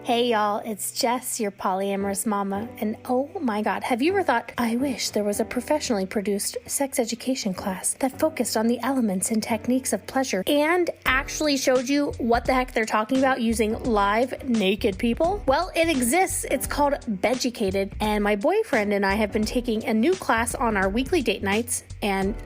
Hey y'all, it's Jess, your polyamorous mama, and oh my god, have you ever thought, I wish there was a professionally produced sex education class that focused on the elements and techniques of pleasure and actually showed you what the heck they're talking about using live naked people? Well, it exists. It's called Beducated, and my boyfriend and I have been taking a new class on our weekly date nights, and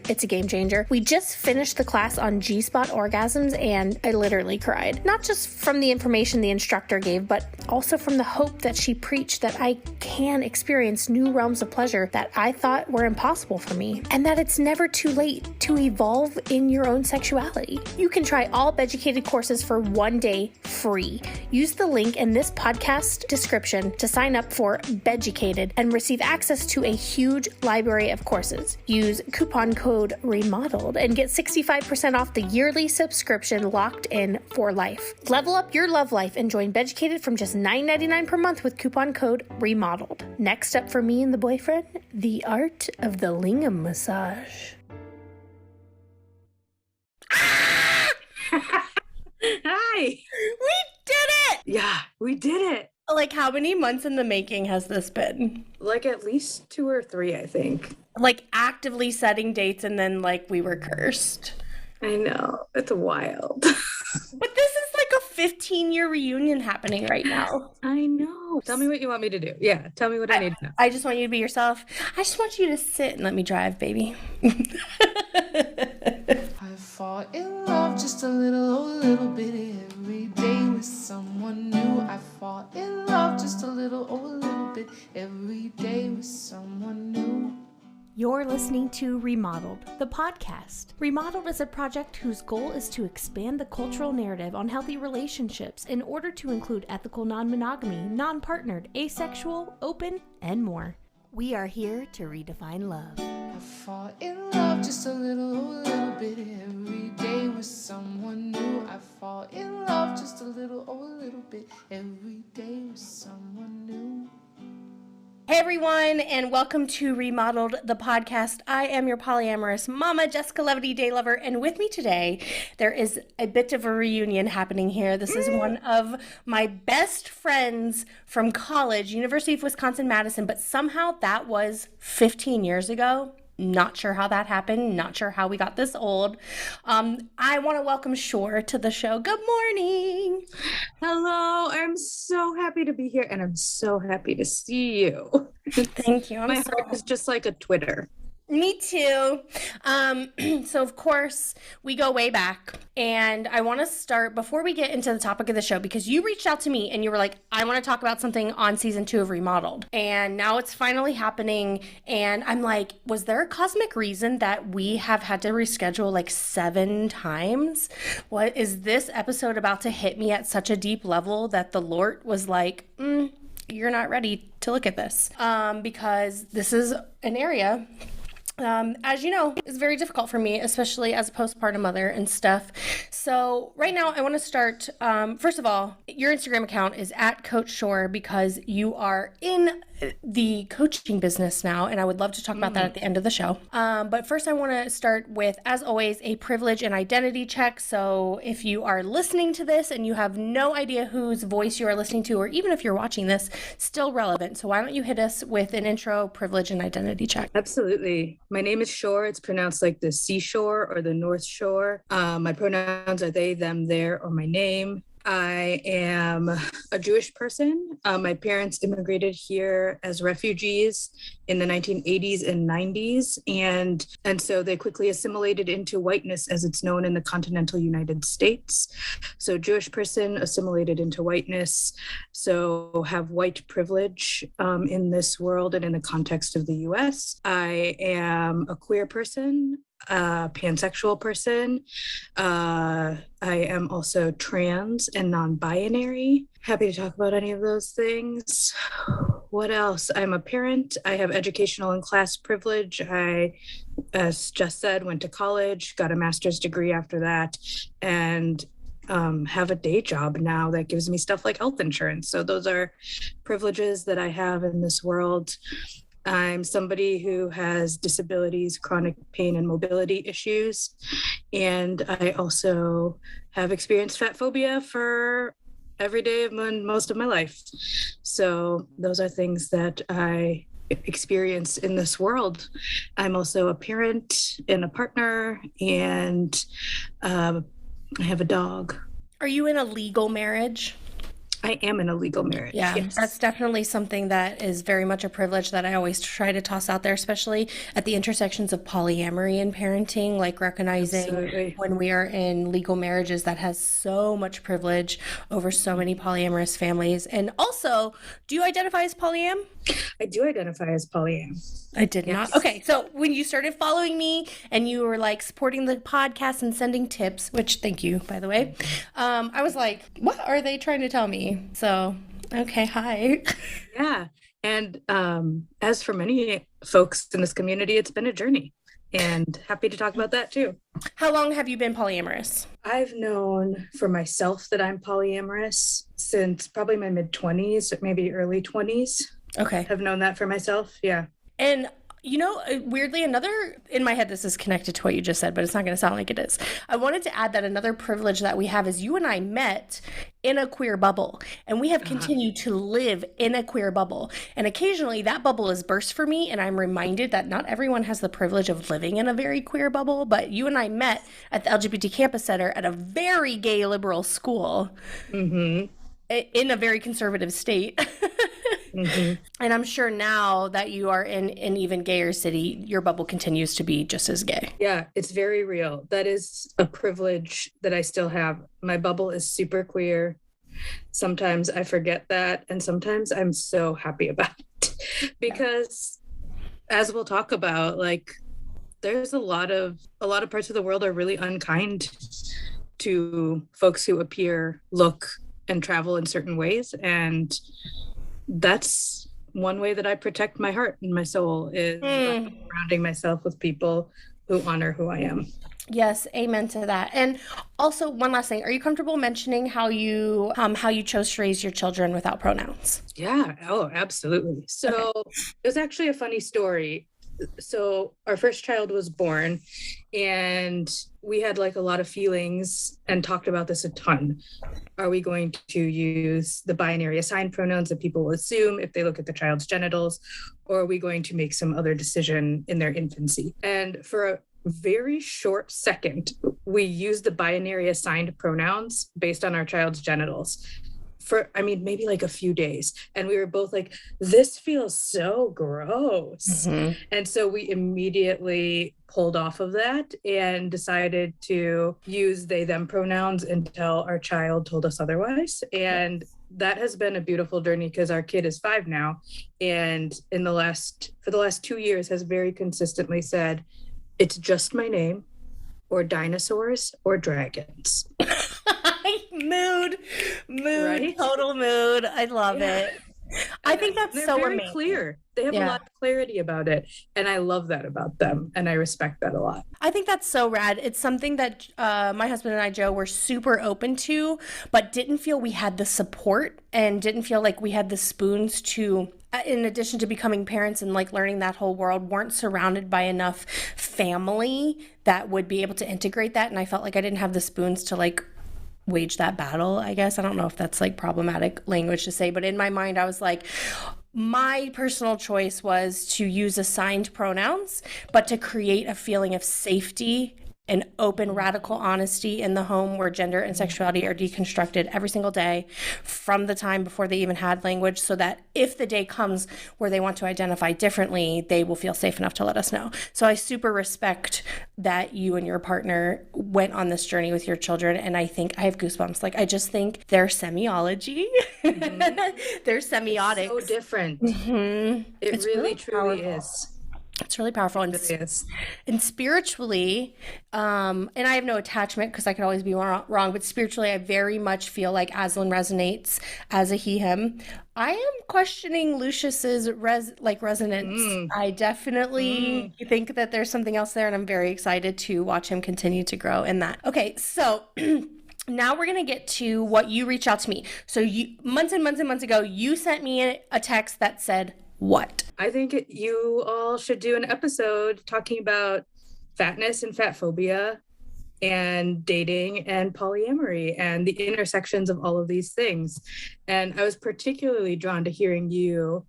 it's a game changer. We just finished the class on G-spot orgasms, and I literally cried. Not just from the information the instructor gave, but also from the hope that she preached that I can experience new realms of pleasure that I thought were impossible for me, and that it's never too late to evolve in your own sexuality. You can try all Beducated courses for 1 day free. Use the link in this podcast description to sign up for Beducated and receive access to a huge library of courses. Use coupon code REMODELED and get 65% off the yearly subscription locked in for life. Level up your love life and join Beducated from just $9.99 per month with coupon code REMODELED. Next up for me and the boyfriend, the art of the lingam massage. Hi! We did it! Yeah, we did it. Like, how many months in the making has this been? Like at least 2 or 3, I think. Like, actively setting dates and then, like, we were cursed. I know. It's wild. But this is like a 15-year reunion happening right now. I know. Tell me what you want me to do. Yeah, tell me what I need to know. I just want you to be yourself. I just want you to sit and let me drive, baby. I fall in love just a little bit every day with someone new. I fall in love just a little bit every day with someone new. You're listening to Remodeled, the podcast. Remodeled is a project whose goal is to expand the cultural narrative on healthy relationships in order to include ethical non-monogamy, non-partnered, asexual, open, and more. We are here to redefine love. I fall in love just a little bit every day with someone new. I fall in love just a little bit every day with someone new. Hey everyone, and welcome to Remodeled, the podcast. I am your polyamorous mama, Jessica-levity day lover, and with me today, there is a bit of a reunion happening here. This is one of my best friends from college, University of Wisconsin-Madison, but somehow that was 15 years ago. Not sure how that happened. Not sure how we got this old. I want to welcome Shor to the show. Good morning. Hello. I'm so happy to be here, and I'm so happy to see you. Thank you. My heart is just like a Twitter. Me too. So of course we go way back, and I want to start before we get into the topic of the show, because you reached out to me and you were like, I want to talk about something on season 2 of Remodeled, and now it's finally happening. And I'm like, was there a cosmic reason that we have had to reschedule like 7 times? What is this episode about to hit me at such a deep level that the Lord was like, you're not ready to look at this, because this is an area, as you know, is very difficult for me, especially as a postpartum mother and stuff. So right now I want to start, first of all, your Instagram account is at Coach Shor because you are in the coaching business now, and I would love to talk about that at the end of the show. But first I want to start with, as always, a privilege and identity check. So if you are listening to this and you have no idea whose voice you are listening to, or even if you're watching this, still relevant. So why don't you hit us with an intro, privilege, and identity check? Absolutely. My name is Shor. It's pronounced like the seashore or the North Shore. My pronouns are they, them, their, or my name. I am a Jewish person. My parents immigrated here as refugees in the 1980s and 90s, and so they quickly assimilated into whiteness, as it's known in the continental United States. So Jewish person assimilated into whiteness, so have white privilege in this world and in the context of the US. I am a queer person, a pansexual person. I am also trans and non-binary. Happy to talk about any of those things. What else? I'm a parent. I have educational and class privilege. I, as Jess said, went to college, got a master's degree after that, and have a day job now that gives me stuff like health insurance. So those are privileges that I have in this world. I'm somebody who has disabilities, chronic pain, and mobility issues. And I also have experienced fatphobia for every day of most of my life. So those are things that I experience in this world. I'm also a parent and a partner, and I have a dog. Are you in a legal marriage? I am in a legal marriage. Yeah, Yes. that's definitely something that is very much a privilege that I always try to toss out there, especially at the intersections of polyamory and parenting, like recognizing Absolutely. when we are in legal marriages that has so much privilege over so many polyamorous families. And also, do you identify as polyam? I do identify as polyam. I did Yes. not. Okay, so when you started following me and you were like supporting the podcast and sending tips, which thank you, by the way, I was like, what are they trying to tell me? So, okay, hi. Yeah. And as for many folks in this community, it's been a journey, and happy to talk about that too. How long have you been polyamorous? I've known for myself that I'm polyamorous since probably my mid-20s, maybe early 20s. Okay. I've known that for myself. Yeah. And you know, weirdly, in my head, this is connected to what you just said, but it's not going to sound like it is. I wanted to add that another privilege that we have is you and I met in a queer bubble, and we have continued to live in a queer bubble. And occasionally that bubble is burst for me, and I'm reminded that not everyone has the privilege of living in a very queer bubble, but you and I met at the LGBT Campus Center at a very gay liberal school in a very conservative state. And I'm sure now that you are in an even gayer city, your bubble continues to be just as gay. Yeah, it's very real. That is a privilege that I still have. My bubble is super queer. Sometimes I forget that, and sometimes I'm so happy about it because, as we'll talk about, like there's a lot of parts of the world are really unkind to folks who appear, look, and travel in certain ways, and that's one way that I protect my heart and my soul is by surrounding myself with people who honor who I am. Yes, amen to that. And also, one last thing: are you comfortable mentioning how you chose to raise your children without pronouns? Yeah. Oh, absolutely. So it was actually a funny story. So our first child was born, and we had like a lot of feelings and talked about this a ton. Are we going to use the binary assigned pronouns that people will assume if they look at the child's genitals, or are we going to make some other decision in their infancy? And for a very short second, we used the binary assigned pronouns based on our child's genitals. For, maybe like a few days. And we were both like, this feels so gross. And so we immediately pulled off of that and decided to use they, them pronouns until our child told us otherwise. And that has been a beautiful journey because our kid is 5 now. And for the last 2 years has very consistently said, it's just my name, or dinosaurs or dragons. Mood, Right? Total mood. I love it. I think that's so very amazing. Clear. They have a lot of clarity about it, and I love that about them, and I respect that a lot. I think that's so rad. It's something that my husband and I, Joe, were super open to, but didn't feel we had the support and didn't feel like we had the spoons to, in addition to becoming parents and like learning that whole world, weren't surrounded by enough family that would be able to integrate that. And I felt like I didn't have the spoons to like wage that battle, I guess. I don't know if that's like problematic language to say, but in my mind, I was like, my personal choice was to use assigned pronouns, but to create a feeling of safety and open, radical honesty in the home where gender and sexuality are deconstructed every single day from the time before they even had language, so that if the day comes where they want to identify differently, they will feel safe enough to let us know. So I super respect that you and your partner went on this journey with your children, and I think I have goosebumps. Like, I just think their semiology, their semiotics. It's so different. It really truly is. It's really powerful. And, and spiritually, and I have no attachment because I could always be wrong, but spiritually, I very much feel like Aslan resonates as a he, him. I am questioning Lucius's resonance. I definitely think that there's something else there, and I'm very excited to watch him continue to grow in that. Okay, so now we're going to get to what you reached out to me. So months and months and months ago, you sent me a text that said, what? I think you all should do an episode talking about fatness and fatphobia and dating and polyamory and the intersections of all of these things. And I was particularly drawn to hearing you,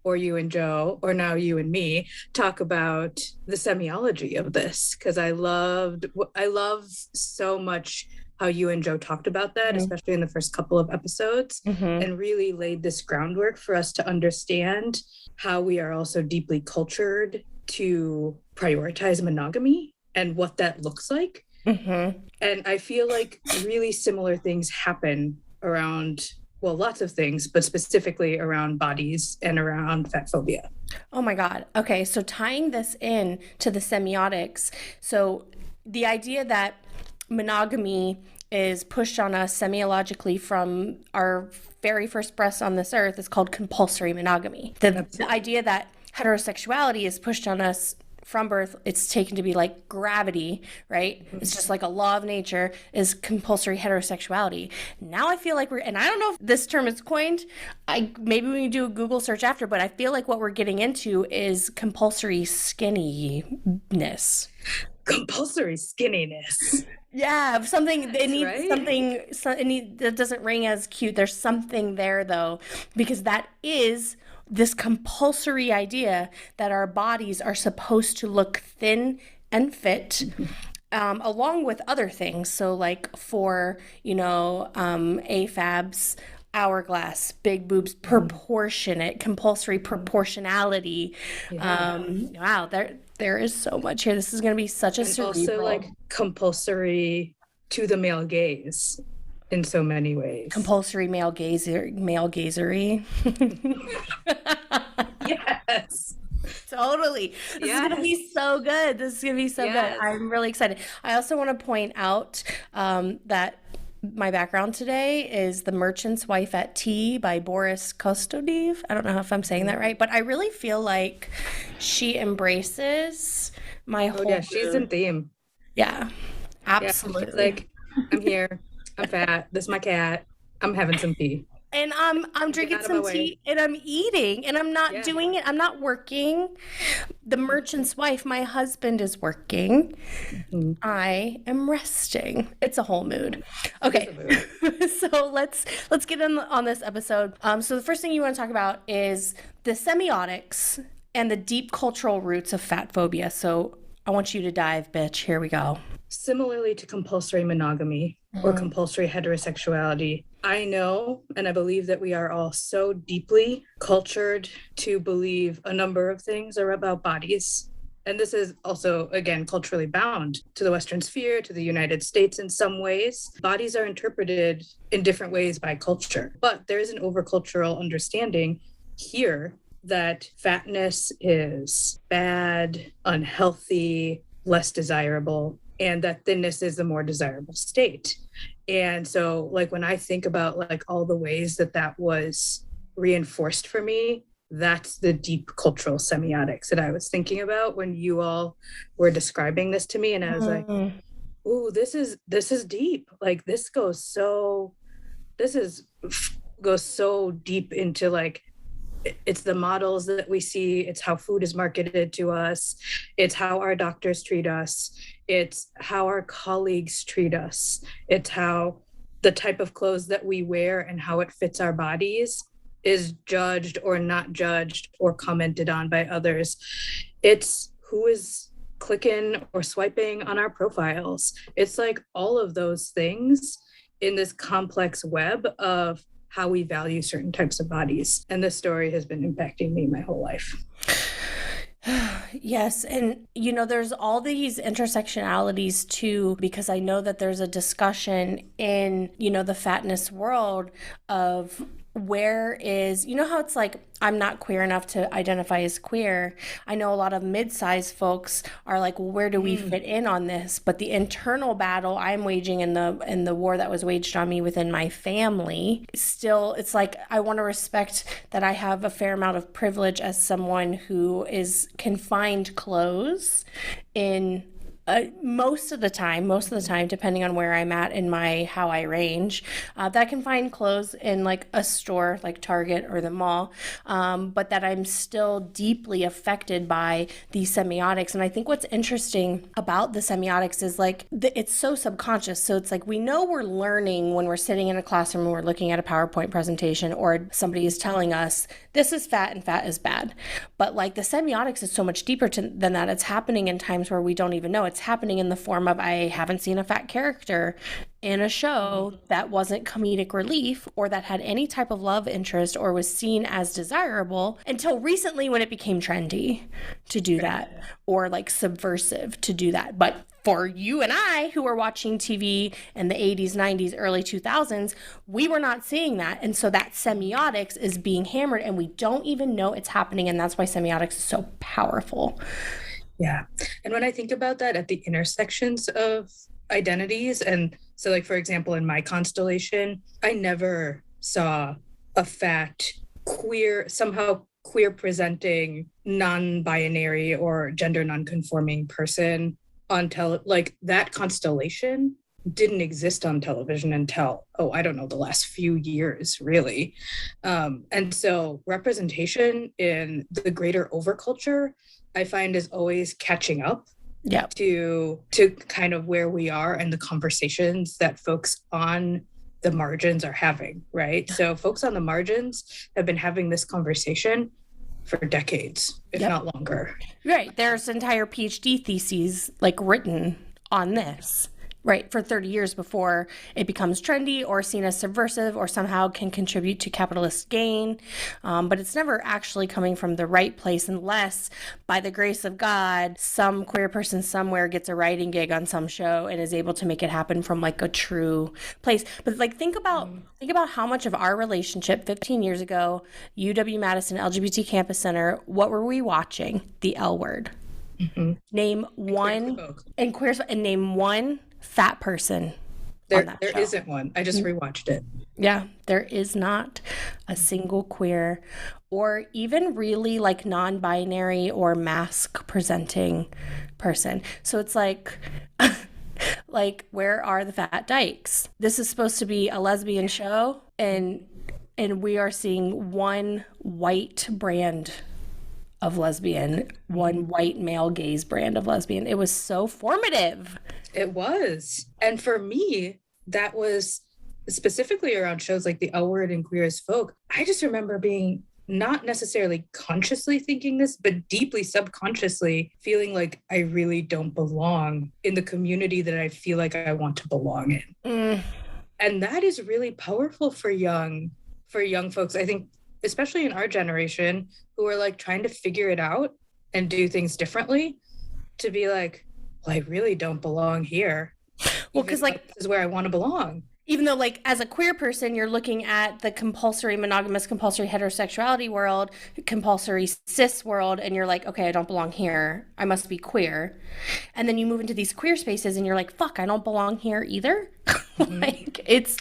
or you and Joe, or now you and me, talk about the semiology of this, because I love so much how you and Joe talked about that, especially in the first couple of episodes, and really laid this groundwork for us to understand how we are also deeply cultured to prioritize monogamy and what that looks like. And I feel like really similar things happen around, well, lots of things, but specifically around bodies and around fatphobia. Oh my God. Okay, so tying this in to the semiotics, so the idea that monogamy is pushed on us semiologically from our very first breaths on this earth is called compulsory monogamy. The idea that heterosexuality is pushed on us from birth, it's taken to be like gravity, right? It's just like a law of nature, is compulsory heterosexuality. Now I feel like and I don't know if this term is coined, maybe we can do a Google search after, but I feel like what we're getting into is compulsory skinniness. Compulsory skinniness. Yeah, something, it needs right. something, that doesn't ring as cute. There's something there though, because that is this compulsory idea that our bodies are supposed to look thin and fit, along with other things. So like for, AFABs, hourglass, big boobs, proportionate, compulsory proportionality. Wow, there is so much here. This is going to be such a cerebral. Also like compulsory to the male gaze in so many ways. Compulsory male gazery. Yes. Totally. This is going to be so good. This is going to be so good. I'm really excited. I also want to point out that my background today is The Merchant's Wife at Tea by Boris Kostodiev. I don't know if I'm saying that right, but I really feel like she embraces my whole... yeah, she's in theme. Yeah, absolutely. Yeah, like, I'm here, I'm fat, this is my cat, I'm having some tea. And I'm drinking some tea and I'm eating and I'm not doing it. I'm not working. The Merchant's Wife, my husband is working. I am resting. It's a whole mood. Okay. So let's get on this episode. So the first thing you want to talk about is the semiotics and the deep cultural roots of fatphobia. So I want you to dive, bitch. Here we go. Similarly to compulsory monogamy or compulsory heterosexuality, I know and I believe that we are all so deeply cultured to believe a number of things are about bodies. And this is also, again, culturally bound to the Western sphere, to the United States in some ways. Bodies are interpreted in different ways by culture, but there is an overcultural understanding here that fatness is bad, unhealthy, less desirable, and that thinness is the more desirable state. And so like when I think about like all the ways that was reinforced for me, that's the deep cultural semiotics that I was thinking about when you all were describing this to me. And I was like, ooh, this is deep. Like this goes so deep into like, it's the models that we see, it's how food is marketed to us, it's how our doctors treat us, it's how our colleagues treat us, it's how the type of clothes that we wear and how it fits our bodies is judged or not judged or commented on by others. It's who is clicking or swiping on our profiles. It's like all of those things in this complex web of how we value certain types of bodies. And this story has been impacting me my whole life. Yes. And, there's all these intersectionalities too, because I know that there's a discussion in, the fatness world of where is, how it's like, I'm not queer enough to identify as queer. I know a lot of mid-sized folks are like, well, where do we fit in on this? But the internal battle I'm waging in the war that was waged on me within my family, still, it's like, I want to respect that I have a fair amount of privilege as someone who is confined clothes in most of the time, depending on where I'm at in how I range, that I can find clothes in like a store like Target or the mall, but that I'm still deeply affected by these semiotics. And I think what's interesting about the semiotics is like it's so subconscious. So it's like we know we're learning when we're sitting in a classroom and we're looking at a PowerPoint presentation, or somebody is telling us this is fat and fat is bad. But like the semiotics is so much deeper than that. It's happening in times where we don't even know. It's happening in the form of I haven't seen a fat character in a show that wasn't comedic relief or that had any type of love interest or was seen as desirable until recently when it became trendy to do that, or like subversive to do that. But for you and I who were watching TV in the 80s, 90s, early 2000s, we were not seeing that. And so that semiotics is being hammered and we don't even know it's happening. And that's why semiotics is so powerful. Yeah. And when I think about that at the intersections of identities, and so like, for example, in my constellation, I never saw a fat, somehow queer presenting, non-binary or gender non-conforming person on like that constellation didn't exist on television until, I don't know, the last few years, really. And so representation in the greater overculture, I find, is always catching up to kind of where we are and the conversations that folks on the margins are having, right? So folks on the margins have been having this conversation for decades, if not longer. Right. There's entire PhD theses like written on this. Right, for 30 years before it becomes trendy or seen as subversive or somehow can contribute to capitalist gain. But it's never actually coming from the right place unless, by the grace of God, some queer person somewhere gets a writing gig on some show and is able to make it happen from like a true place. But like think about how much of our relationship 15 years ago, UW-Madison LGBT Campus Center, what were we watching? The L Word. Mm-hmm. Name one fat person. There isn't one. I just rewatched it. Yeah, there is not a single queer or even really like non-binary or mask presenting person. So it's like like, where are the fat dykes? This is supposed to be a lesbian show, and we are seeing one white brand of lesbian, one white male gaze brand of lesbian. It was so formative. It was. And for me, that was specifically around shows like The L Word and Queer as Folk. I just remember being not necessarily consciously thinking this, but deeply subconsciously feeling like I really don't belong in the community that I feel like I want to belong in. And that is really powerful for young folks. I think, especially in our generation, who are like trying to figure it out and do things differently, to be like, well, I really don't belong here. Well, because like this is where I want to belong. Even though like as a queer person, you're looking at the compulsory monogamous, compulsory heterosexuality world, compulsory cis world, and you're like, okay, I don't belong here. I must be queer. And then you move into these queer spaces and you're like, fuck, I don't belong here either. Like it's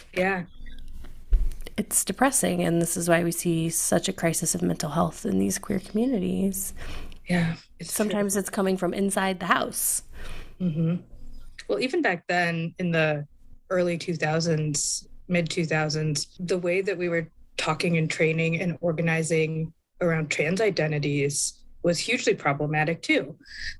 depressing, and this is why we see such a crisis of mental health in these queer communities. Yeah. Sometimes it's coming from inside the house. Mm-hmm. Well, even back then in the early 2000s, mid 2000s, the way that we were talking and training and organizing around trans identities was hugely problematic too.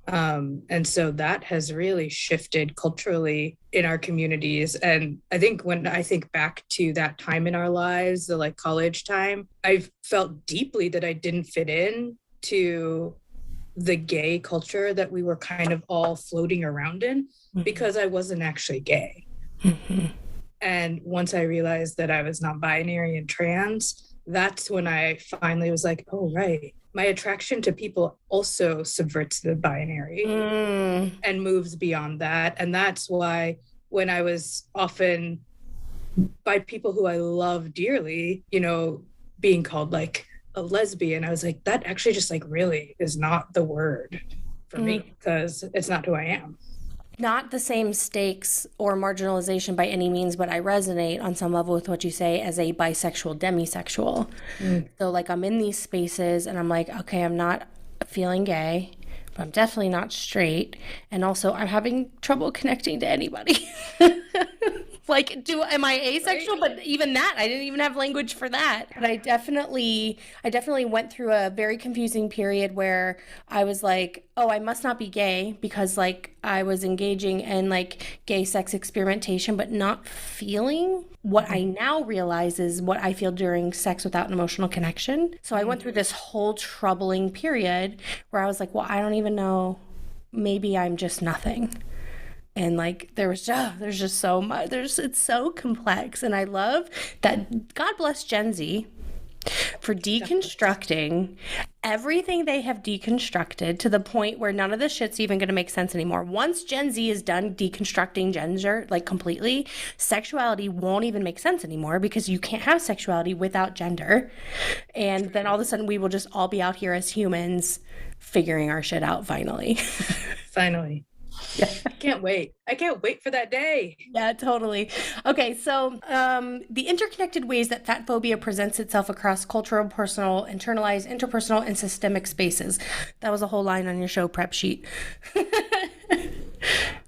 And so that has really shifted culturally in our communities. And I think when I think back to that time in our lives, the like college time, I've felt deeply that I didn't fit in to the gay culture that we were kind of all floating around in, because I wasn't actually gay. Mm-hmm. And once I realized that I was non-binary and trans, that's when I finally was like, oh, right. My attraction to people also subverts the binary and moves beyond that. And that's why when I was often by people who I love dearly, you know, being called like a lesbian, I was like, that actually just like really is not the word for me, because it's not who I am. Not the same stakes or marginalization by any means, but I resonate on some level with what you say as a bisexual demisexual. So like I'm in these spaces and I'm like, okay, I'm not feeling gay, but I'm definitely not straight. And also, I'm having trouble connecting to anybody. Like, am I asexual? Right. But even that, I didn't even have language for that. But I definitely went through a very confusing period where I was like, oh, I must not be gay, because like I was engaging in like gay sex experimentation, but not feeling what I now realize is what I feel during sex without an emotional connection. So I went through this whole troubling period where I was like, well, I don't even know. Maybe I'm just nothing. And like there's just so much. It's so complex, and I love that. God bless Gen Z for deconstructing everything they have deconstructed to the point where none of this shit's even going to make sense anymore. Once Gen Z is done deconstructing gender like completely, sexuality won't even make sense anymore, because you can't have sexuality without gender. And then all of a sudden we will just all be out here as humans figuring our shit out finally. Finally. Yeah. I can't wait for that day. Yeah, totally. Okay, so the interconnected ways that fatphobia presents itself across cultural, personal, internalized, interpersonal, and systemic spaces. That was a whole line on your show prep sheet.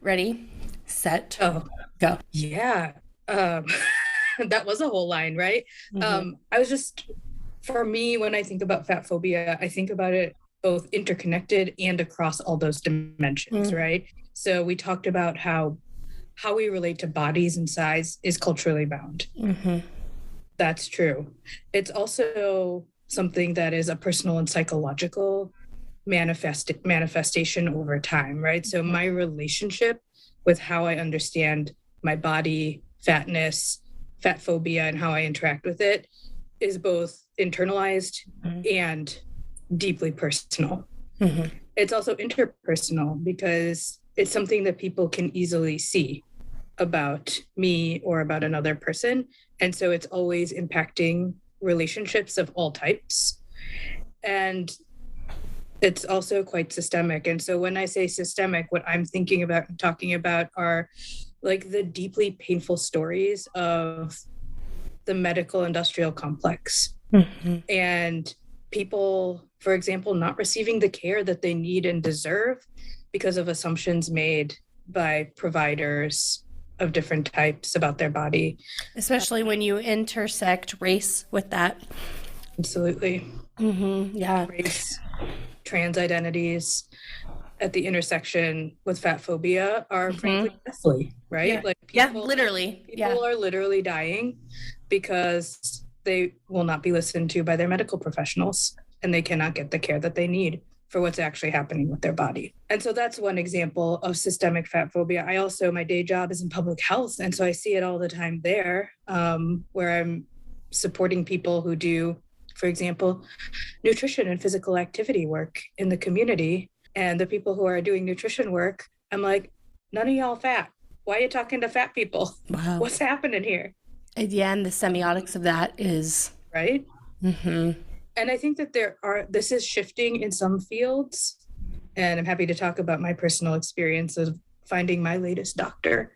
Ready, set, go. Yeah. That was a whole line, right? I was just, for me, when I think about fatphobia, I think about it both interconnected and across all those dimensions, right? So we talked about how we relate to bodies and size is culturally bound. That's true. It's also something that is a personal and psychological manifestation over time, right? So my relationship with how I understand my body, fatness, fatphobia, and how I interact with it is both internalized and deeply personal. It's also interpersonal because it's something that people can easily see about me or about another person. And so it's always impacting relationships of all types. And it's also quite systemic. And so when I say systemic, what I'm thinking about and talking about are like the deeply painful stories of the medical industrial complex and people, for example, not receiving the care that they need and deserve because of assumptions made by providers of different types about their body. Especially when you intersect race with that. Absolutely. Yeah. Race, trans identities at the intersection with fatphobia are frankly deathly, right? Yeah. Like people, literally. People are literally dying because they will not be listened to by their medical professionals and they cannot get the care that they need for what's actually happening with their body. And so that's one example of systemic fatphobia. I also, my day job is in public health. And so I see it all the time there, where I'm supporting people who do, for example, nutrition and physical activity work in the community. And the people who are doing nutrition work, I'm like, none of y'all fat. Why are you talking to fat people? Wow. What's happening here? Yeah, and the semiotics of that is... Right? And I think that this is shifting in some fields. And I'm happy to talk about my personal experience of finding my latest doctor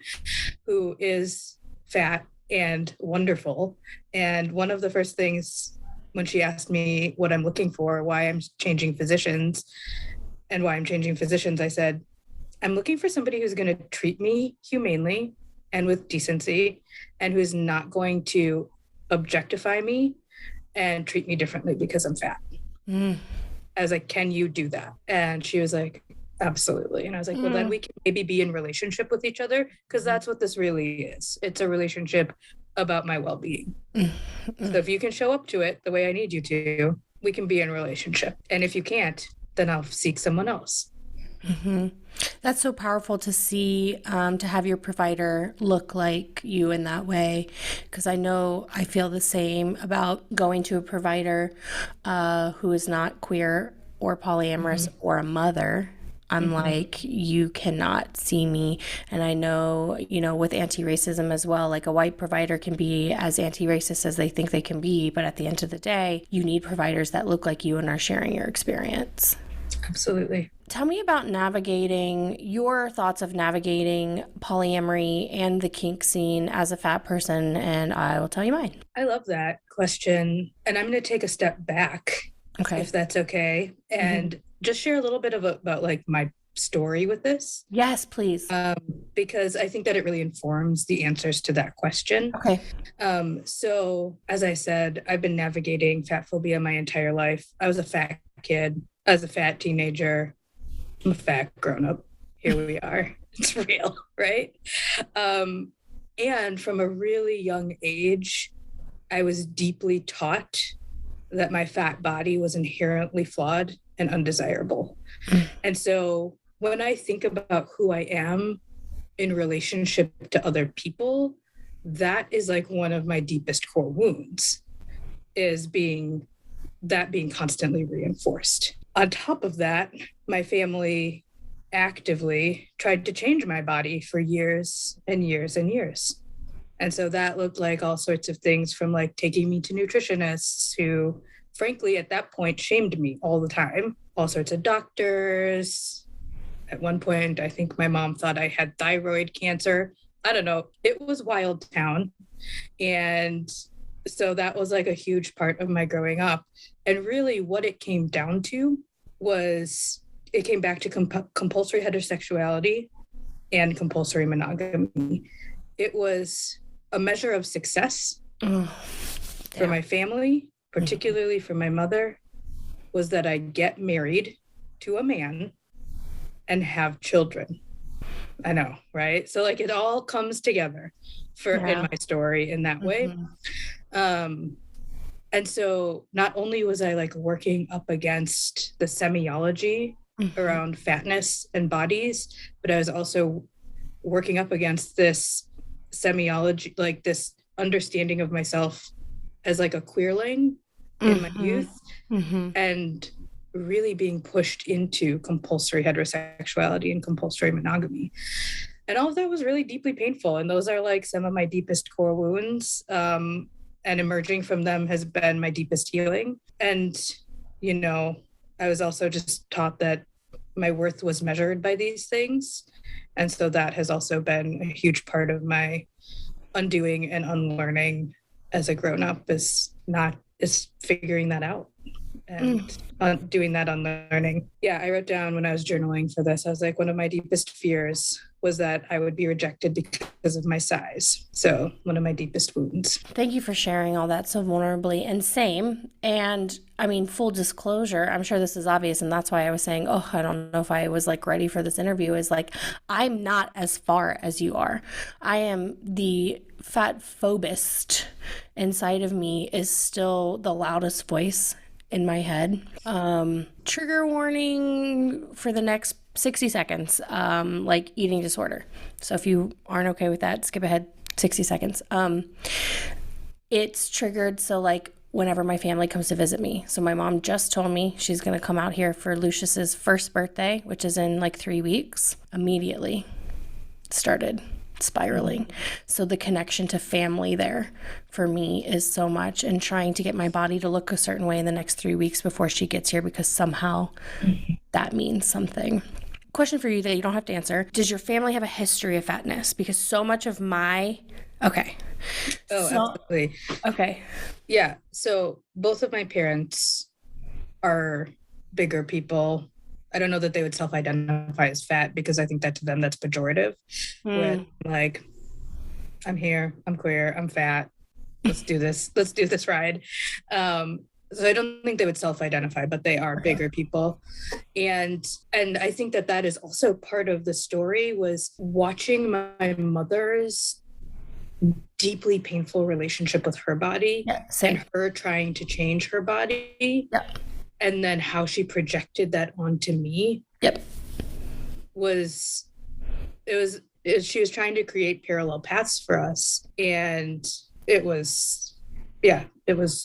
who is fat and wonderful. And one of the first things when she asked me what I'm looking for, why I'm changing physicians, I said, I'm looking for somebody who's going to treat me humanely and with decency, and who's not going to objectify me and treat me differently because I'm fat. I was like, can you do that? And she was like, absolutely. And I was like, well, then we can maybe be in relationship with each other, because that's what this really is. It's a relationship about my well-being. So if you can show up to it the way I need you to, we can be in a relationship. And if you can't, then I'll seek someone else. That's so powerful to see, to have your provider look like you in that way. Because I know I feel the same about going to a provider who is not queer or polyamorous or a mother. I'm like, you cannot see me. And I know, with anti-racism as well, like a white provider can be as anti-racist as they think they can be. But at the end of the day, you need providers that look like you and are sharing your experience. Absolutely. Tell me about your thoughts of navigating polyamory and the kink scene as a fat person, and I will tell you mine. I love that question. And I'm going to take a step back, if that's okay, and just share a little bit about like my story with this. Yes, please. Because I think that it really informs the answers to that question. Okay. So as I said, I've been navigating fat phobia my entire life. I was a fat kid. I was a fat teenager. I'm a fat grown-up. Here we are. It's real, right? And from a really young age, I was deeply taught that my fat body was inherently flawed and undesirable. And so when I think about who I am in relationship to other people, that is like one of my deepest core wounds, is being constantly reinforced. On top of that, my family actively tried to change my body for years and years and years. And so that looked like all sorts of things, from like taking me to nutritionists who, frankly, at that point shamed me all the time, all sorts of doctors. At one point, I think my mom thought I had thyroid cancer. I don't know. It was wild town. And so that was like a huge part of my growing up. And really what it came down to was, it came back to compulsory heterosexuality and compulsory monogamy. It was a measure of success for my family, particularly for my mother, was that I get married to a man and have children. I know, right? So like it all comes together in my story in that way. And so not only was I like working up against the semiology around fatness and bodies, but I was also working up against this semiology, like this understanding of myself as like a queerling in my youth, and really being pushed into compulsory heterosexuality and compulsory monogamy. And all of that was really deeply painful. And those are like some of my deepest core wounds. And emerging from them has been my deepest healing. And, you know, I was also just taught that my worth was measured by these things. And so that has also been a huge part of my undoing and unlearning as a grown-up, is figuring that out and doing that unlearning. Yeah, I wrote down when I was journaling for this, I was like, one of my deepest fears was that I would be rejected because of my size. So one of my deepest wounds. Thank you for sharing all that so vulnerably. And same. And I mean, full disclosure, I'm sure this is obvious. And that's why I was saying, oh, I don't know if I was like ready for this interview, is like, I'm not as far as you are. I am the fat phobist inside of me is still the loudest voice in my head. Trigger warning for the next 60 seconds, like eating disorder. So if you aren't okay with that, skip ahead 60 seconds. It's triggered. So like whenever my family comes to visit me. So my mom just told me she's going to come out here for Lucius's first birthday, which is in like 3 weeks. Immediately started spiraling. So the connection to family there for me is so much, and trying to get my body to look a certain way in the next 3 weeks before she gets here, because somehow that means something. Question for you that you don't have to answer. Does your family have a history of fatness? Because so much of my... Okay. Oh, absolutely. Okay. Yeah. So both of my parents are bigger people. I don't know that they would self-identify as fat, because I think that to them that's pejorative. When like, I'm here, I'm queer, I'm fat. Let's do this. Let's do this ride. So I don't think they would self-identify, but they are bigger people. And I think that is also part of the story, was watching my mother's deeply painful relationship with her body, and her trying to change her body. And then how she projected that onto me. She was trying to create parallel paths for us. And it was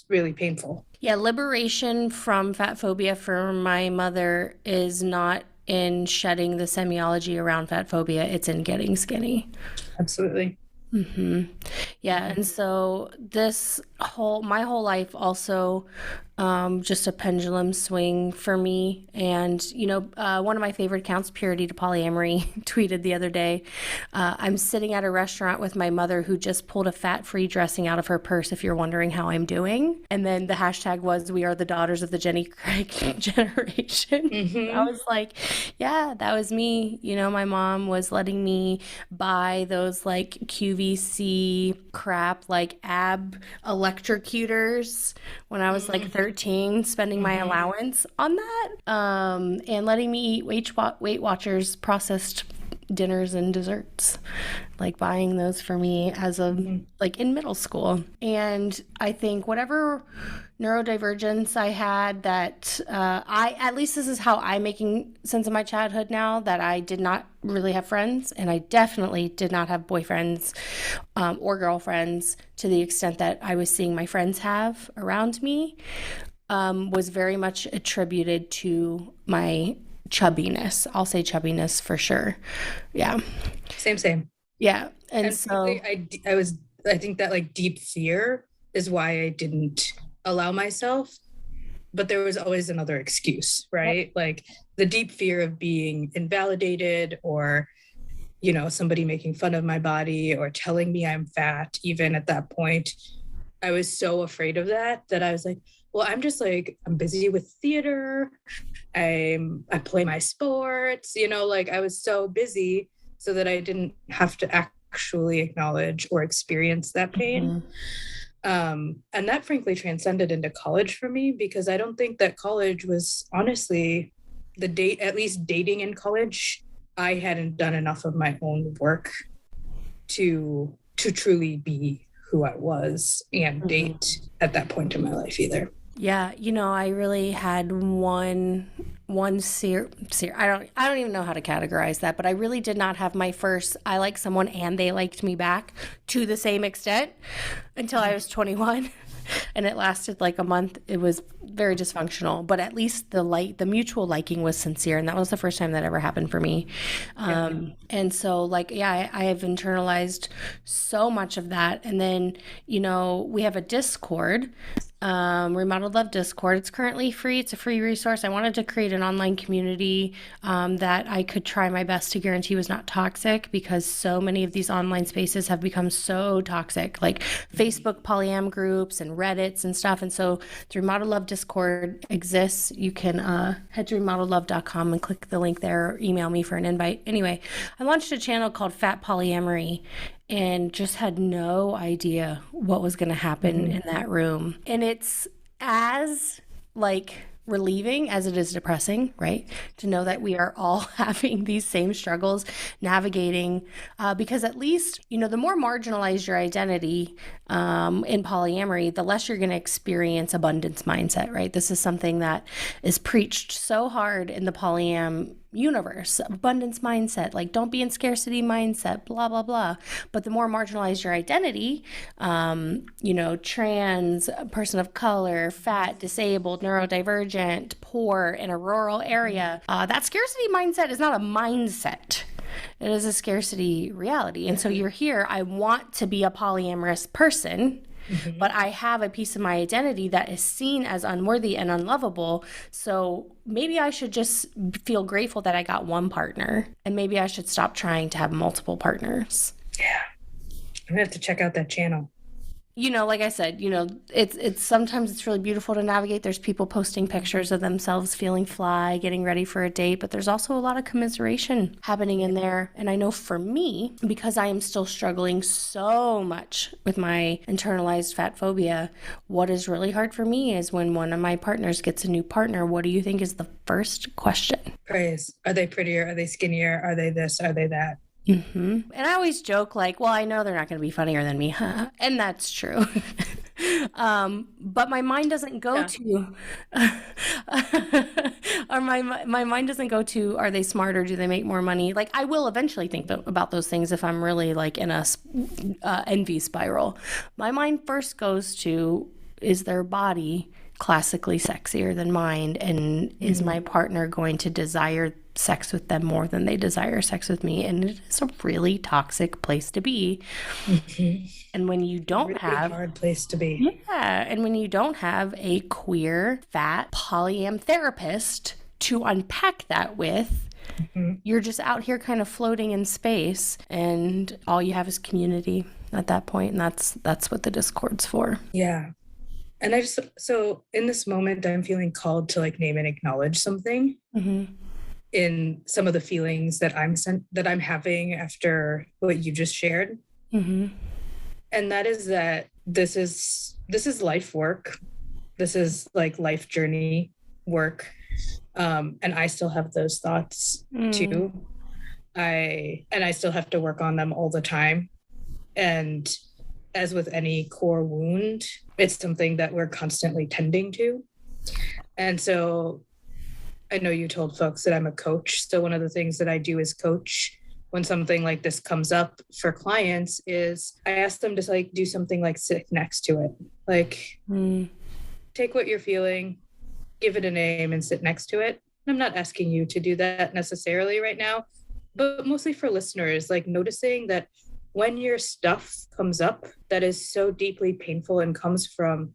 really painful. Yeah, liberation from fat phobia for my mother is not in shedding the semiology around fat phobia. It's in getting skinny. Absolutely. Yeah, and so my whole life also just a pendulum swing for me. And, one of my favorite accounts, Purity to Polyamory, tweeted the other day, I'm sitting at a restaurant with my mother who just pulled a fat-free dressing out of her purse, if you're wondering how I'm doing. And then the hashtag was, we are the daughters of the Jenny Craig generation. I was like, yeah, that was me. My mom was letting me buy those like QVC crap, like ab electrocutors when I was like 13, spending my allowance on that, and letting me eat Weight Watchers processed dinners and desserts, like buying those for me as like in middle school. And I think whatever neurodivergence I had that at least this is how I'm making sense of my childhood now, that I did not really have friends, and I definitely did not have boyfriends or girlfriends to the extent that I was seeing my friends have around me, was very much attributed to my chubbiness. I'll say chubbiness for sure. Yeah. Same. Yeah. And so I think that like deep fear is why I didn't allow myself, but there was always another excuse, right? Yep. Like the deep fear of being invalidated, or, somebody making fun of my body or telling me I'm fat. Even at that point, I was so afraid of that I was like, well, I'm busy with theater. I play my sports, like I was so busy so that I didn't have to actually acknowledge or experience that pain. And that frankly transcended into college for me, because I don't think that college was honestly at least dating in college, I hadn't done enough of my own work to truly be who I was and date at that point in my life either. Yeah, I really had one I don't even know how to categorize that, but I really did not have my first I like someone and they liked me back to the same extent until I was 21. And it lasted like a month. It was very dysfunctional, but at least the mutual liking was sincere, and that was the first time that ever happened for me. And so I have internalized so much of that. And then we have a Discord, Remodeled Love Discord. It's currently free. It's a free resource. I wanted to create an online community that I could try my best to guarantee was not toxic, because so many of these online spaces have become so toxic, like Facebook polyam groups and Reddits and stuff. And so the Remodeled Love Discord exists. You can head to remodeledlove.com and click the link there, or email me for an invite. Anyway, I launched a channel called Polyamory, and just had no idea what was going to happen in that room. And it's as relieving as it is depressing, right? To know that we are all having these same struggles, navigating, because at least, the more marginalized your identity in polyamory, the less you're going to experience abundance mindset, right? This is something that is preached so hard in the polyam universe, abundance mindset, like don't be in scarcity mindset, blah, blah, blah. But the more marginalized your identity, trans, person of color, fat, disabled, neurodivergent, poor, in a rural area, that scarcity mindset is not a mindset. It is a scarcity reality. And so you're here, I want to be a polyamorous person, but I have a piece of my identity that is seen as unworthy and unlovable. So maybe I should just feel grateful that I got one partner, and maybe I should stop trying to have multiple partners. Yeah. I'm gonna have to check out that channel. Like I said, it's sometimes it's really beautiful to navigate. There's people posting pictures of themselves feeling fly, getting ready for a date, but there's also a lot of commiseration happening in there. And I know for me, because I am still struggling so much with my internalized fat phobia, what is really hard for me is when one of my partners gets a new partner, what do you think is the first question? Praise. Are they prettier? Are they skinnier? Are they this? Are they that? And I always joke well, I know they're not going to be funnier than me. And that's true. But my mind doesn't go to, or my mind doesn't go to, are they smarter? Do they make more money? I will eventually think about those things if I'm really in a envy spiral. My mind first goes to, is their body classically sexier than mine? And is my partner going to desire sex with them more than they desire sex with me? And it is a really toxic place to be. And when you don't Really have hard place to be. yeah, and when you don't have a queer, fat, polyam therapist to unpack that with, you're just out here kind of floating in space, and all you have is community at that point, and that's what the Discord's for. Yeah. And so in this moment, I'm feeling called to like name and acknowledge something in some of the feelings that I'm having after what you just shared. And that is that this is life work. This is like life journey work. And I still have those thoughts too. I still have to work on them all the time. And as with any core wound, it's something that we're constantly tending to. And so I know you told folks that I'm a coach. So one of the things that I do as coach when something like this comes up for clients is I ask them to like do something like sit next to it. Like take what you're feeling, give it a name and sit next to it. And I'm not asking you to do that necessarily right now, but mostly for listeners, like noticing that when your stuff comes up that is so deeply painful and comes from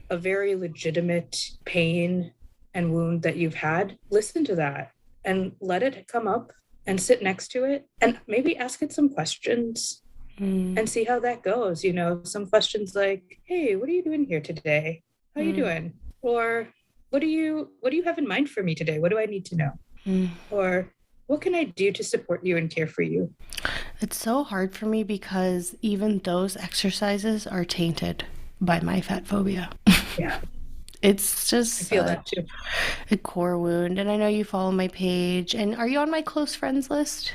a very legitimate pain and wound that you've had, listen to that and let it come up and sit next to it and maybe ask it some questions and see how that goes. You know, some questions like, hey, what are you doing here today? How are you doing? Or what do you have in mind for me today? What do I need to know? Or what can I do to support you and care for you? It's so hard for me because even those exercises are tainted by my fat phobia. Yeah. It's just I feel that too. a core wound. And I know you follow my page. And are you on my close friends list?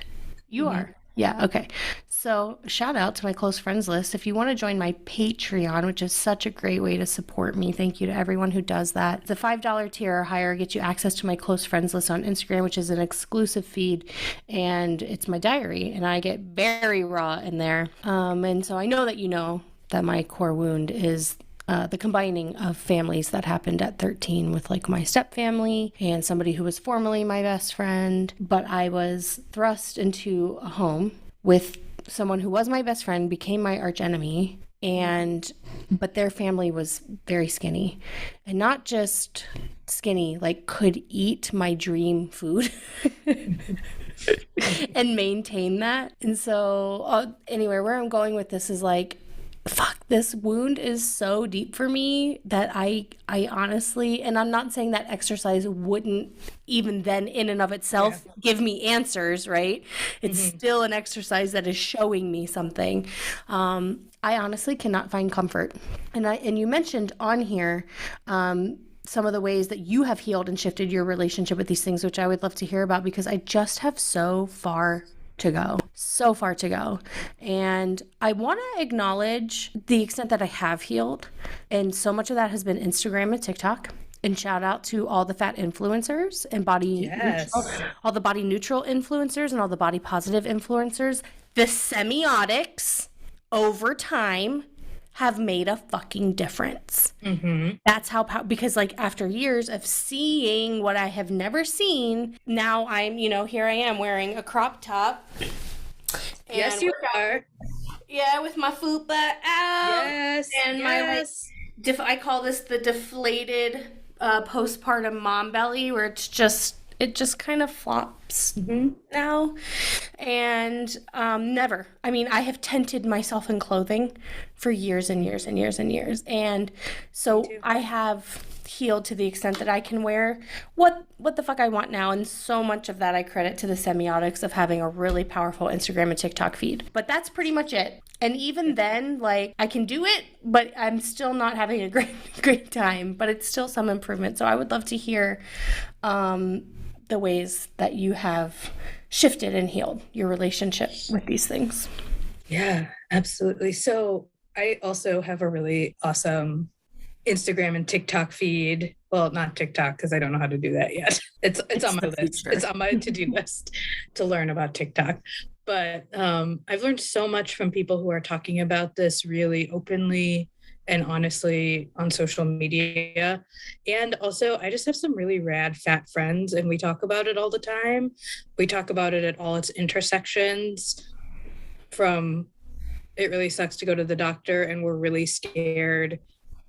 You are. Yeah. Okay. So shout out to my close friends list. If you want to join my Patreon, which is such a great way to support me, thank you to everyone who does that. The $5 tier or higher gets you access to my close friends list on Instagram, which is an exclusive feed, and it's my diary, and I get very raw in there. And so I know that my core wound is the combining of families that happened at 13 with like my step family and somebody who was formerly my best friend. But I was thrust into a home with someone who was my best friend, became my arch enemy, but their family was very skinny, and not just skinny, like could eat my dream food and maintain that. And so anyway, where I'm going with this is like, fuck, this wound is so deep for me that I honestly, and I'm not saying that exercise wouldn't even then in and of itself give me answers, right? It's still an exercise that is showing me something. I honestly cannot find comfort. And you mentioned on here some of the ways that you have healed and shifted your relationship with these things, which I would love to hear about because I just have so far to go. And I want to acknowledge the extent that I have healed. And so much of that has been Instagram and TikTok. And shout out to all the fat influencers and all the body neutral influencers and all the body positive influencers. The semiotics over time have made a fucking difference. That's how, because like after years of seeing what I have never seen, now I'm, here I am wearing a crop top. Yes, you are. Yeah, with my fupa out. Yes. And my, I call this the deflated postpartum mom belly, where it just kind of flops now. And never. I mean, I have tented myself in clothing for years and years and years and years. And so I have healed to the extent that I can wear what the fuck I want now. And so much of that I credit to the semiotics of having a really powerful Instagram and TikTok feed. But that's pretty much it. And even then, like, I can do it, but I'm still not having a great time. But it's still some improvement. So I would love to hear the ways that you have shifted and healed your relationship with these things. Yeah, absolutely. So I also have a really awesome Instagram and TikTok feed. Well, not TikTok, because I don't know how to do that yet. It's on my list. Future. It's on my to-do list to learn about TikTok. But I've learned so much from people who are talking about this really openly and honestly on social media. And also, I just have some really rad fat friends, and we talk about it all the time. We talk about it at all its intersections, from it really sucks to go to the doctor and we're really scared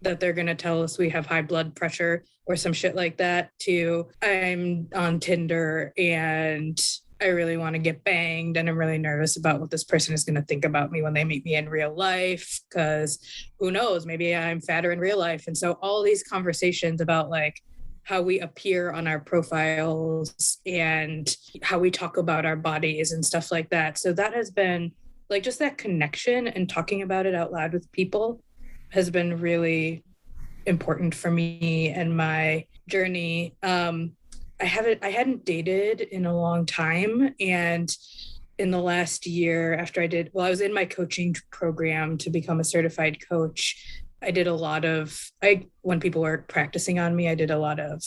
that they're going to tell us we have high blood pressure or some shit like that, to I'm on Tinder and I really want to get banged and I'm really nervous about what this person is going to think about me when they meet me in real life, because who knows, maybe I'm fatter in real life. And so all these conversations about like how we appear on our profiles and how we talk about our bodies and stuff like that. So that has been like, just that connection and talking about it out loud with people has been really important for me and my journey. I hadn't dated in a long time. And in the last year after I was in my coaching program to become a certified coach. I did a lot of, when people were practicing on me, I did a lot of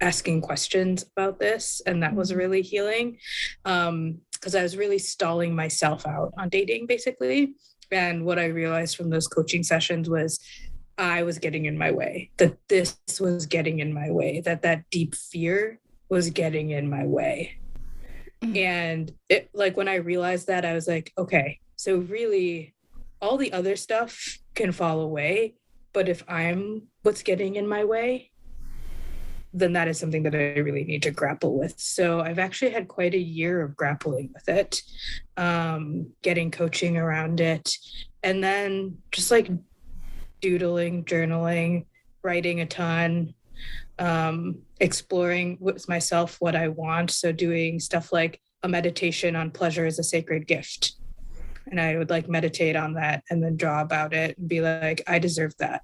asking questions about this. And that was really healing, because I was really stalling myself out on dating, basically. And what I realized from those coaching sessions was I was getting in my way, that this was getting in my way, that deep fear was getting in my way. And it, like, when I realized that, I was like, okay, so really all the other stuff can fall away. But if I'm what's getting in my way, then that is something that I really need to grapple with. So I've actually had quite a year of grappling with it, getting coaching around it, and then just like doodling, journaling, writing a ton, exploring with myself what I want. So doing stuff like a meditation on pleasure as a sacred gift. And I would like meditate on that and then draw about it and be like, I deserve that.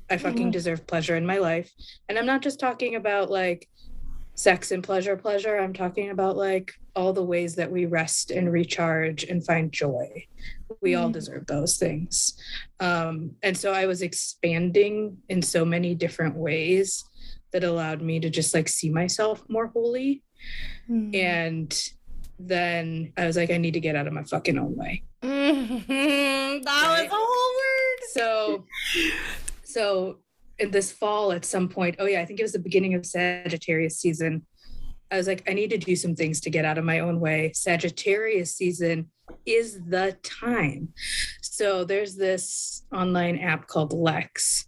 I fucking deserve pleasure in my life. And I'm not just talking about like sex and pleasure. I'm talking about like all the ways that we rest and recharge and find joy. We all deserve those things. And so I was expanding in so many different ways that allowed me to just like see myself more wholly. And then I was like, I need to get out of my fucking own way. That was a whole word. So in this fall at some point, I think it was the beginning of Sagittarius season, I was like, I need to do some things to get out of my own way. Sagittarius season is the time. So there's this online app called Lex,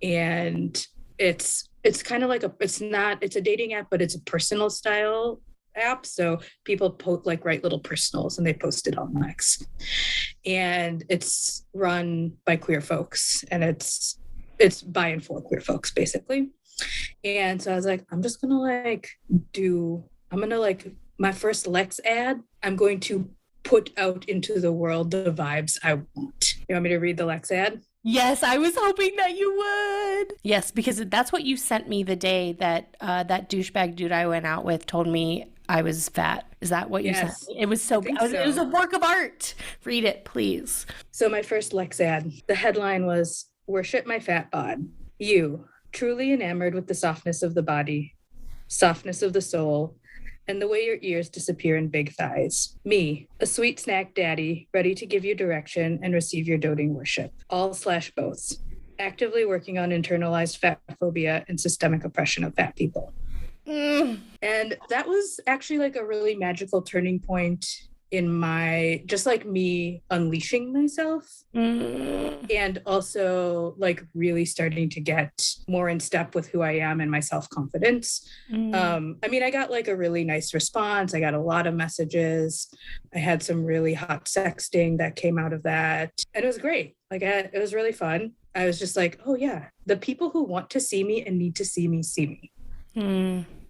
and it's kind of like it's a dating app, but it's a personal style app. So people write little personals and they post it on Lex, and it's run by queer folks, and it's by and for queer folks, basically. And so I was like, I'm gonna my first Lex ad, I'm going to put out into the world the vibes I want. You want me to read the Lex ad? Yes, I was hoping that you would. Yes, because that's what you sent me the day that that douchebag dude I went out with told me I was fat. Is that what you sent me? It was so good. It was a work of art. Read it, please. So my first Lex ad, the headline was, "Worship my fat bod. You, truly enamored with the softness of the body, softness of the soul, and the way your ears disappear in big thighs. Me, a sweet snack daddy, ready to give you direction and receive your doting worship. All/both. Actively working on internalized fat phobia and systemic oppression of fat people." And that was actually like a really magical turning point in my, just like me unleashing myself, and also like really starting to get more in step with who I am and my self-confidence. I mean, I got like a really nice response. I got a lot of messages. I had some really hot sexting that came out of that, and it was great. Like it was really fun. I was just like, oh yeah, the people who want to see me and need to see me, see me.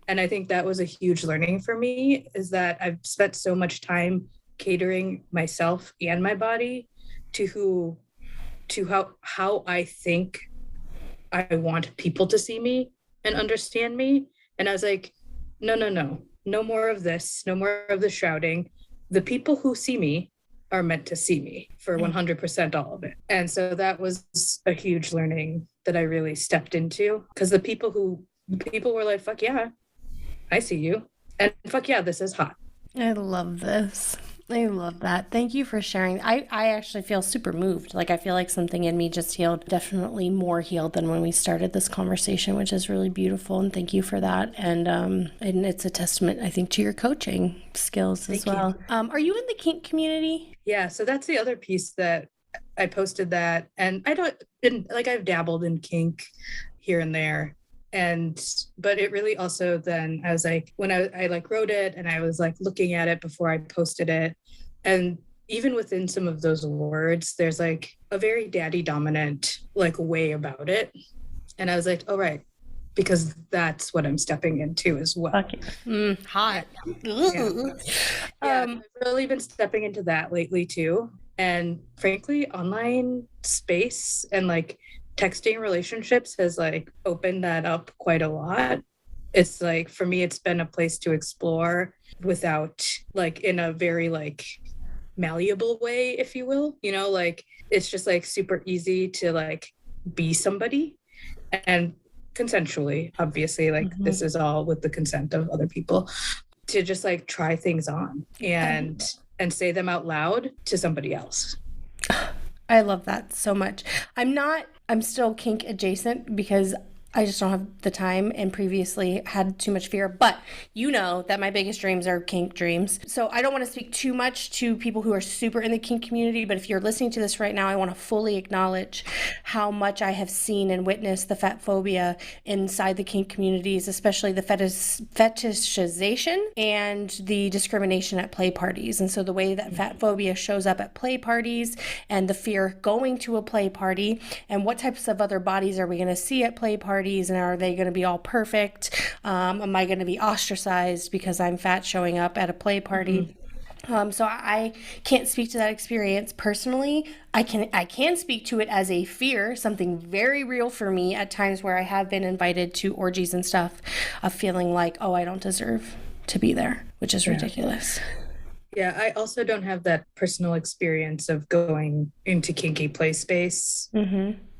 And I think that was a huge learning for me, is that I've spent so much time catering myself and my body to how I think I want people to see me and understand me. And I was like, no more of this, no more of the shrouding. The people who see me are meant to see me for 100% all of it. And so that was a huge learning that I really stepped into, because the people were like, fuck yeah, I see you. And fuck yeah, this is hot. I love this. I love that. Thank you for sharing. I actually feel super moved. Like I feel like something in me just healed, definitely more healed than when we started this conversation, which is really beautiful. And thank you for that. And it's a testament, I think, to your coaching skills as well. Are you in the kink community? Yeah, so that's the other piece that I posted that, and I've dabbled in kink here and there. But it really also then I was like, when I like wrote it and I was like looking at it before I posted it. And even within some of those words, there's like a very daddy dominant like way about it. And I was like, oh, right, because that's what I'm stepping into as well. Okay. Hot. Yeah. I've really been stepping into that lately too. And frankly, online space and like texting relationships has like opened that up quite a lot. It's like, for me, it's been a place to explore without like in a very like malleable way, if you will, like it's just like super easy to like be somebody and consensually, obviously, like this is all with the consent of other people, to just like try things on and say them out loud to somebody else. I love that so much. I'm still kink adjacent because I just don't have the time and previously had too much fear. But you know that my biggest dreams are kink dreams. So I don't want to speak too much to people who are super in the kink community. But if you're listening to this right now, I want to fully acknowledge how much I have seen and witnessed the fatphobia inside the kink communities, especially the fetishization and the discrimination at play parties. And so the way that fatphobia shows up at play parties and the fear going to a play party and what types of other bodies are we going to see at play parties, and are they going to be all perfect? Am I going to be ostracized because I'm fat showing up at a play party? So I can't speak to that experience personally. I can speak to it as a fear, something very real for me at times where I have been invited to orgies and stuff, of feeling like, oh, I don't deserve to be there, which is ridiculous. Yeah, I also don't have that personal experience of going into kinky play space,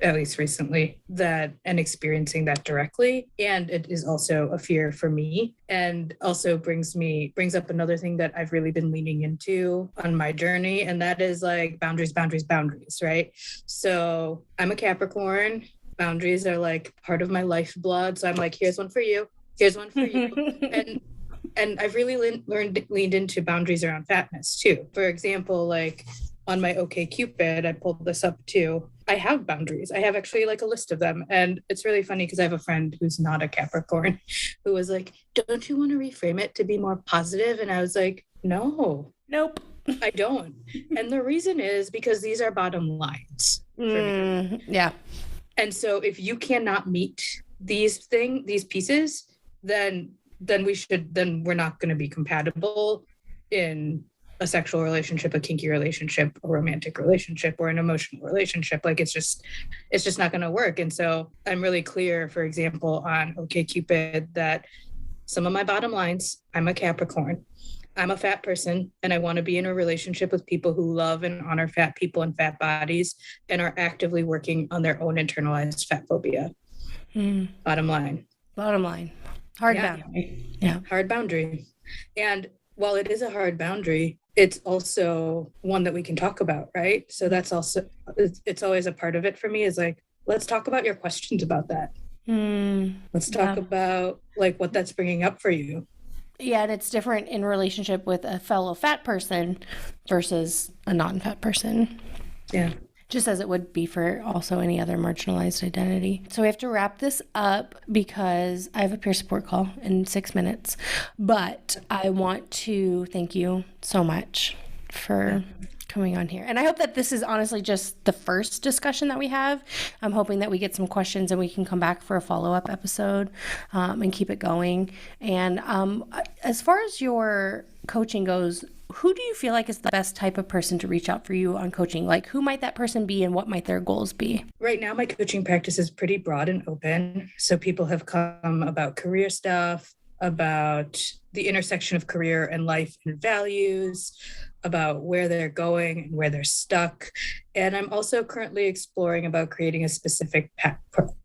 at least recently, and experiencing that directly. And it is also a fear for me, and also brings up another thing that I've really been leaning into on my journey. And that is like boundaries, right? So I'm a Capricorn. Boundaries are like part of my lifeblood. So I'm like, here's one for you. Here's one for you. And I've really leaned into boundaries around fatness too. For example, like on my OkCupid, I pulled this up too. I have boundaries. I have actually like a list of them. And it's really funny because I have a friend who's not a Capricorn who was like, don't you want to reframe it to be more positive? And I was like, no. Nope. I don't. And the reason is because these are bottom lines for me. Yeah. And so if you cannot meet these pieces, then we're not going to be compatible in a sexual relationship, a kinky relationship, a romantic relationship, or an emotional relationship. Like it's just not going to work. And so I'm really clear, for example, on OkCupid, that some of my bottom lines, I'm a Capricorn, I'm a fat person, and I want to be in a relationship with people who love and honor fat people and fat bodies and are actively working on their own internalized fat phobia. Bottom line. Hard boundary. Yeah. Hard boundary. And while it is a hard boundary, it's also one that we can talk about, right? So that's also, it's always a part of it for me, is like, let's talk about your questions about that. Let's talk about like what that's bringing up for you. Yeah, and it's different in relationship with a fellow fat person versus a non-fat person. Yeah. Just as it would be for also any other marginalized identity. So we have to wrap this up because I have a peer support call in 6 minutes. But I want to thank you so much for coming on here. And I hope that this is honestly just the first discussion that we have. I'm hoping that we get some questions and we can come back for a follow-up episode and keep it going. And as far as your coaching goes, who do you feel like is the best type of person to reach out for you on coaching? Like, who might that person be and what might their goals be? Right now, my coaching practice is pretty broad and open. So people have come about career stuff, about the intersection of career and life and values, about where they're going and where they're stuck. And I'm also currently exploring about creating a specific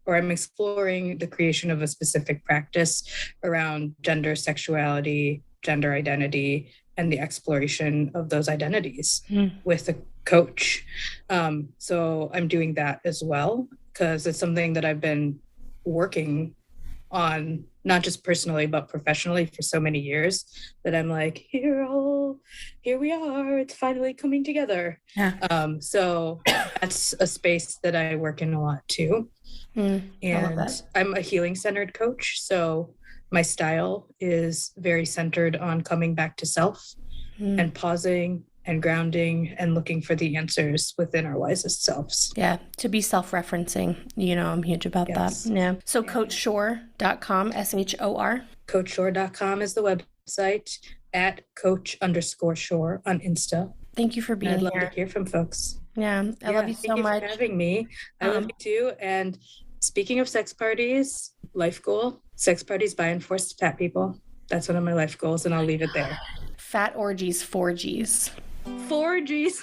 I'm exploring the creation of a specific practice around gender, sexuality, gender identity, and the exploration of those identities with a coach. So I'm doing that as well, because it's something that I've been working on, not just personally, but professionally for so many years, that I'm like, here we are, it's finally coming together. Yeah. So that's a space that I work in a lot too. And I'm a healing centered coach. So my style is very centered on coming back to self and pausing and grounding and looking for the answers within our wisest selves. Yeah, to be self-referencing. I'm huge about that. Yeah. So coachshor.com, SHOR. Coachshor.com is the website, at coach_shor on Insta. Thank you for being here. I'd love here. to hear from folks. Yeah, I love you so much. Thank you for having me. I love you too. And speaking of sex parties, life goal, sex parties by enforced fat people. That's one of my life goals, and I'll leave it there. Fat orgies, 4Gs. 4Gs.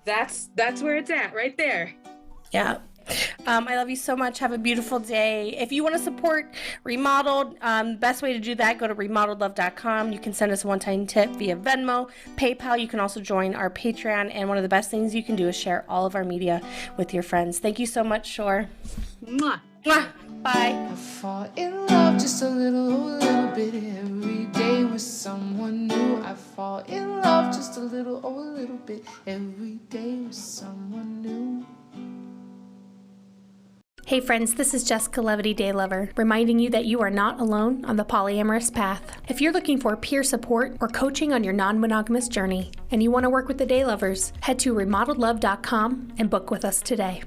That's where it's at, right there. Yeah. I love you so much. Have a beautiful day. If you want to support Remodeled, best way to do that, go to remodeledlove.com. You can send us a one-time tip via Venmo, PayPal. You can also join our Patreon. And one of the best things you can do is share all of our media with your friends. Thank you so much, Shor. Mwah. Mwah. Bye. I fall in love just a little bit every day with someone new. I fall in love just a little bit every day with someone new. Hey friends, this is Jessica-levity Day Lover, reminding you that you are not alone on the polyamorous path. If you're looking for peer support or coaching on your non-monogamous journey, and you want to work with the Day Lovers, head to remodeledlove.com and book with us today.